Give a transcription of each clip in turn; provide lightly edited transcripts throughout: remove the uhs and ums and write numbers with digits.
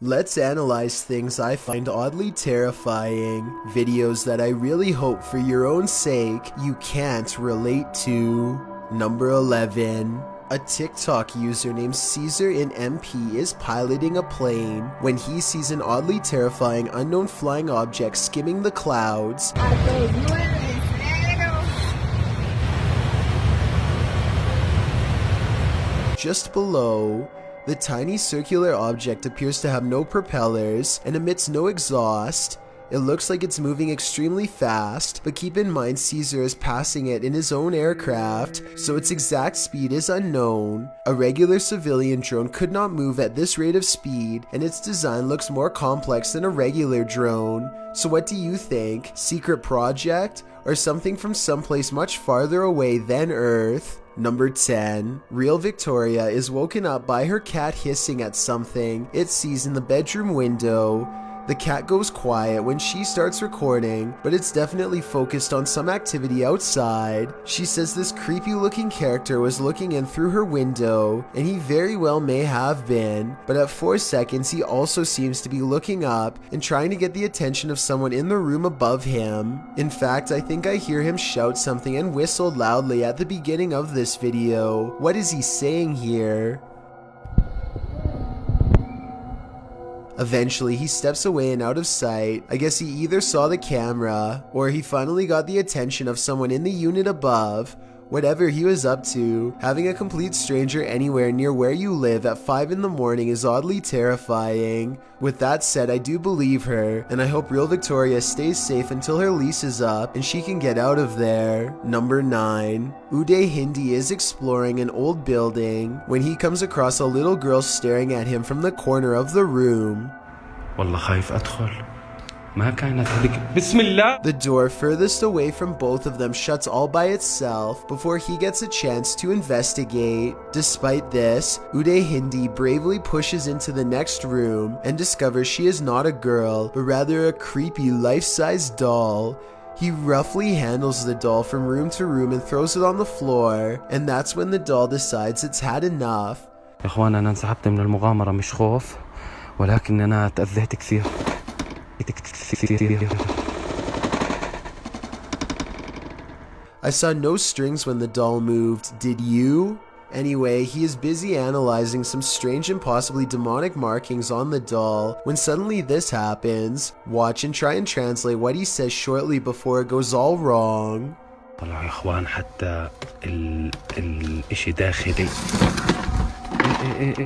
Let's analyze things I find oddly terrifying. Videos that I really hope for your own sake you can't relate to. Number 11. A TikTok user named Caesar in MP is piloting a plane when he sees an oddly terrifying unknown flying object skimming the clouds. Just below, the tiny circular object appears to have no propellers and emits no exhaust. It looks like it's moving extremely fast, but keep in mind Caesar is passing it in his own aircraft, so its exact speed is unknown. A regular civilian drone could not move at this rate of speed, and its design looks more complex than a regular drone. So what do you think? Secret project? Or something from someplace much farther away than Earth? Number 10. Real Victoria is woken up by her cat hissing at something it sees in the bedroom window. The cat goes quiet when she starts recording, but it's definitely focused on some activity outside. She says this creepy looking character was looking in through her window, and he very well may have been, but at 4 seconds he also seems to be looking up and trying to get the attention of someone in the room above him. In fact, I think I hear him shout something and whistle loudly at the beginning of this video. What is he saying here? Eventually, he steps away and out of sight. I guess he either saw the camera, or he finally got the attention of someone in the unit above. Whatever he was up to, having a complete stranger anywhere near where you live at 5 in the morning is oddly terrifying. With that said, I do believe her, and I hope Real Victoria stays safe until her lease is up and she can get out of there. Number 9. Uday Hindi is exploring an old building when he comes across a little girl staring at him from the corner of the room. والله خايف أدخل. ما كانت هذيك بسم الله. The door furthest away from both of them shuts all by itself before he gets a chance to investigate. Despite this, Uday Hindi bravely pushes into the next room and discovers she is not a girl, but rather a creepy life-size doll. He roughly handles the doll from room to room and throws it on the floor, and that's when the doll decides it's had enough. يا إخوان أنا انسحبت من المغامرة مش خوف ولكن أنا تأذيت كثير. I saw no strings when the doll moved, did you? Anyway, he is busy analyzing some strange and possibly demonic markings on the doll when suddenly this happens. Watch and try and translate what he says shortly before it goes all wrong. طلعوا يا إخوان حتى الإشي داخلي.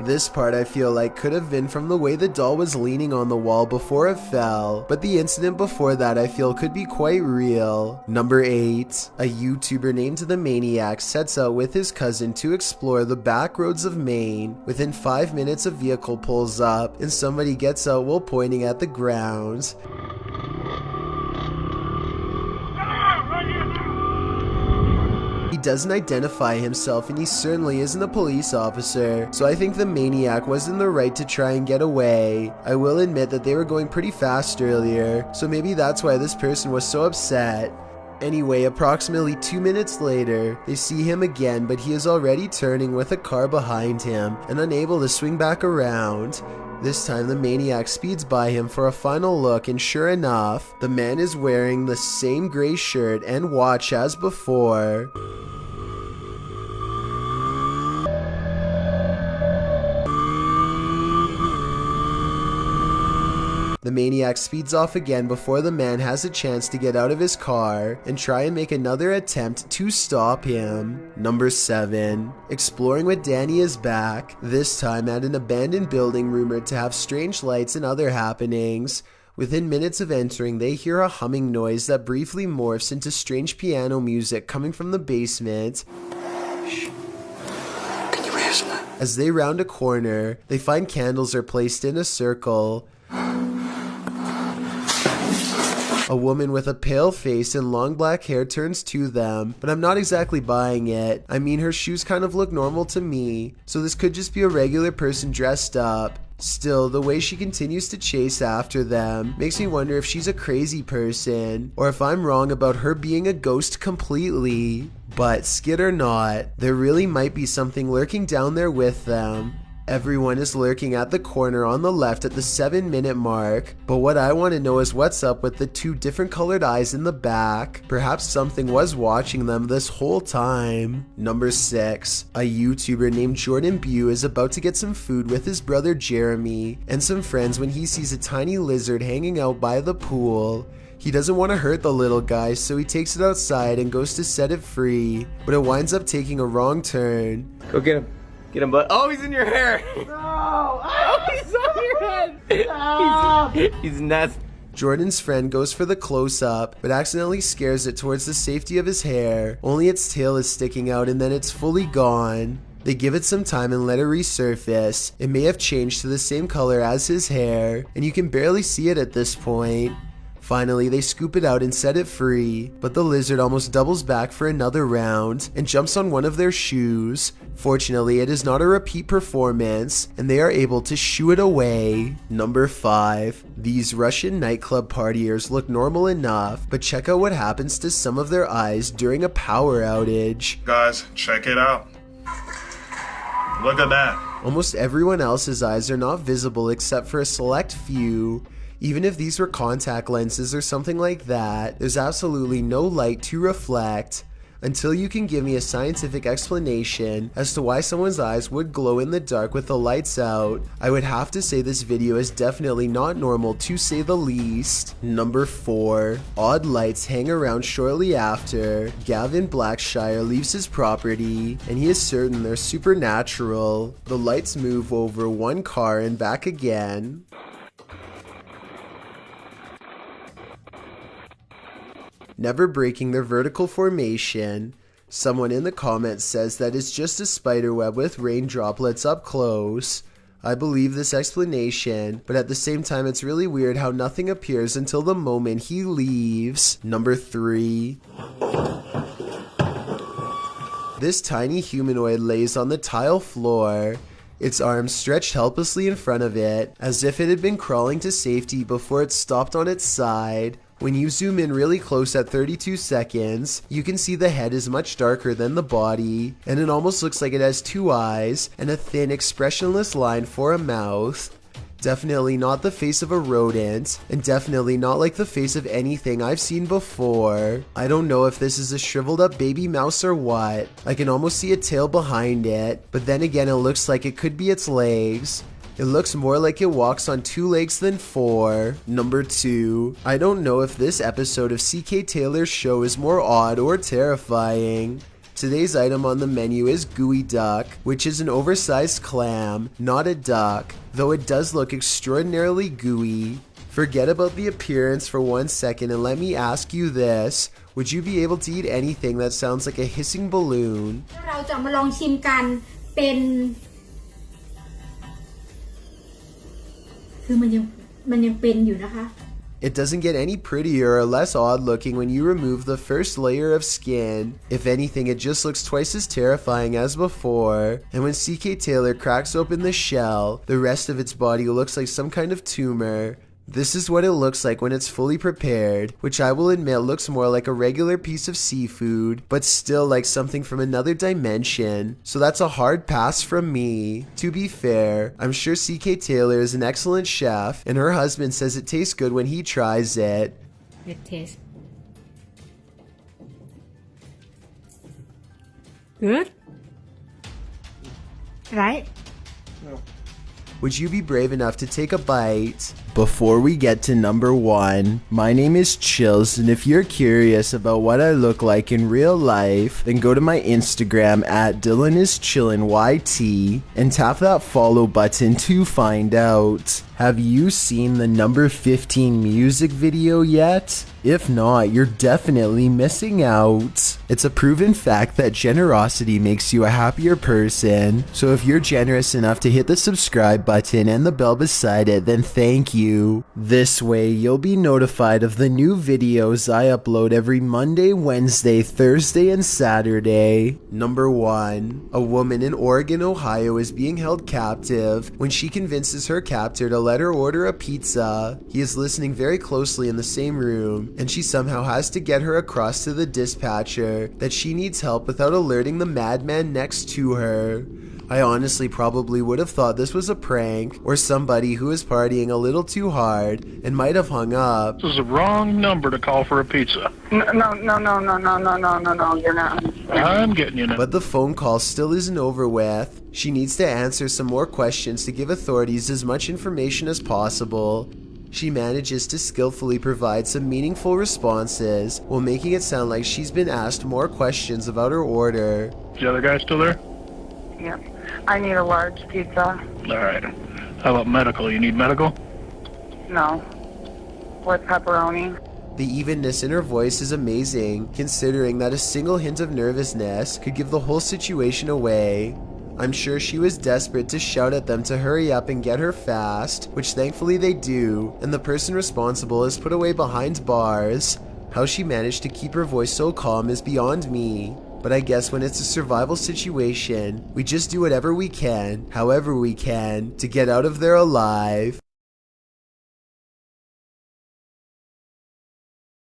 This part I feel like could have been from the way the doll was leaning on the wall before it fell, but the incident before that I feel could be quite real. Number 8. A YouTuber named The Maniac sets out with his cousin to explore the back roads of Maine. Within 5 minutes a vehicle pulls up and somebody gets out while pointing at the ground. He doesn't identify himself and he certainly isn't a police officer, so I think the maniac was in the right to try and get away. I will admit that they were going pretty fast earlier, so maybe that's why this person was so upset. Anyway, approximately 2 minutes later, they see him again, but he is already turning with a car behind him and unable to swing back around. This time the maniac speeds by him for a final look, and sure enough, the man is wearing the same gray shirt and watch as before. The maniac speeds off again before the man has a chance to get out of his car and try and make another attempt to stop him. Number 7. Exploring with Danny is back, this time at an abandoned building rumored to have strange lights and other happenings. Within minutes of entering, they hear a humming noise that briefly morphs into strange piano music coming from the basement. As they round a corner, they find candles are placed in a circle. A woman with a pale face and long black hair turns to them, but I'm not exactly buying it. I mean, her shoes kind of look normal to me, so this could just be a regular person dressed up. Still, the way she continues to chase after them makes me wonder if she's a crazy person, or if I'm wrong about her being a ghost completely. But skid or not, there really might be something lurking down there with them. Everyone is lurking at the corner on the left at the 7-minute mark, but what I want to know is what's up with the 2 different colored eyes in the back. Perhaps something was watching them this whole time. Number 6. A YouTuber named Jordan Bew is about to get some food with his brother Jeremy and some friends when he sees a tiny lizard hanging out by the pool. He doesn't want to hurt the little guy, so he takes it outside and goes to set it free, but it winds up taking a wrong turn. Go get him. Get him, bud. Oh, he's in your hair. No. Oh, he's on your head. No. He's nasty. Jordan's friend goes for the close-up, but accidentally scares it towards the safety of his hair. Only its tail is sticking out and then it's fully gone. They give it some time and let it resurface. It may have changed to the same color as his hair, and you can barely see it at this point. Finally, they scoop it out and set it free, but the lizard almost doubles back for another round and jumps on one of their shoes. Fortunately, it is not a repeat performance, and they are able to shoo it away. Number 5. These Russian nightclub partiers look normal enough, but check out what happens to some of their eyes during a power outage. Guys, check it out. Look at that. Almost everyone else's eyes are not visible except for a select few. Even if these were contact lenses or something like that, there's absolutely no light to reflect. Until you can give me a scientific explanation as to why someone's eyes would glow in the dark with the lights out, I would have to say this video is definitely not normal to say the least. Number 4. Odd lights hang around shortly after Gavin Blackshire leaves his property, and he is certain they're supernatural. The lights move over one car and back again. Never breaking their vertical formation. Someone in the comments says that it's just a spiderweb with rain droplets up close. I believe this explanation, but at the same time it's really weird how nothing appears until the moment he leaves. Number 3. This tiny humanoid lays on the tile floor, its arms stretched helplessly in front of it, as if it had been crawling to safety before it stopped on its side. When you zoom in really close at 32 seconds, you can see the head is much darker than the body, and it almost looks like it has 2 eyes and a thin, expressionless line for a mouth. Definitely not the face of a rodent, and definitely not like the face of anything I've seen before. I don't know if this is a shriveled up baby mouse or what. I can almost see a tail behind it, but then again it looks like it could be its legs. It looks more like it walks on 2 legs than 4. Number 2. I don't know if this episode of CK Taylor's show is more odd or terrifying. Today's item on the menu is gooey duck, which is an oversized clam, not a duck, though it does look extraordinarily gooey. Forget about the appearance for 1 second and let me ask you this. Would you be able to eat anything that sounds like a hissing balloon? เราจะมาลองชิมกันเป็นคือมันยังเป็นอยู่นะคะ It doesn't get any prettier or less odd looking when you remove the first layer of skin. If anything, it just looks twice as terrifying as before. And when CK Taylor cracks open the shell, the rest of its body looks like some kind of tumor. This is what it looks like when it's fully prepared, which I will admit looks more like a regular piece of seafood, but still like something from another dimension, so that's a hard pass from me. To be fair, I'm sure CK Taylor is an excellent chef, and her husband says it tastes good when he tries it. It tastes good, right? Would you be brave enough to take a bite? Before we get to number 1, my name is Chills, and if you're curious about what I look like in real life, then go to my Instagram at DylanIsChillinYT and tap that follow button to find out. Have you seen the number 15 music video yet? If not, you're definitely missing out. It's a proven fact that generosity makes you a happier person, so if you're generous enough to hit the subscribe button and the bell beside it, then thank you. This way, you'll be notified of the new videos I upload every Monday, Wednesday, Thursday, and Saturday. Number 1. A woman in Oregon, Ohio is being held captive when she convinces her captor to let her order a pizza. He is listening very closely in the same room, and she somehow has to get her across to the dispatcher that she needs help without alerting the madman next to her. I honestly probably would have thought this was a prank or somebody who was partying a little too hard and might have hung up. This is the wrong number to call for a pizza. No, you're not. I'm getting you now. But the phone call still isn't over with. She needs to answer some more questions to give authorities as much information as possible. She manages to skillfully provide some meaningful responses while making it sound like she's been asked more questions about her order. Is the other guy still there? Yep. I need a large pizza. All right. How about medical? You need medical? No. With pepperoni. The evenness in her voice is amazing, considering that a single hint of nervousness could give the whole situation away. I'm sure she was desperate to shout at them to hurry up and get her fast, which thankfully they do, and the person responsible is put away behind bars. How she managed to keep her voice so calm is beyond me. But I guess when it's a survival situation, we just do whatever we can, however we can, to get out of there alive.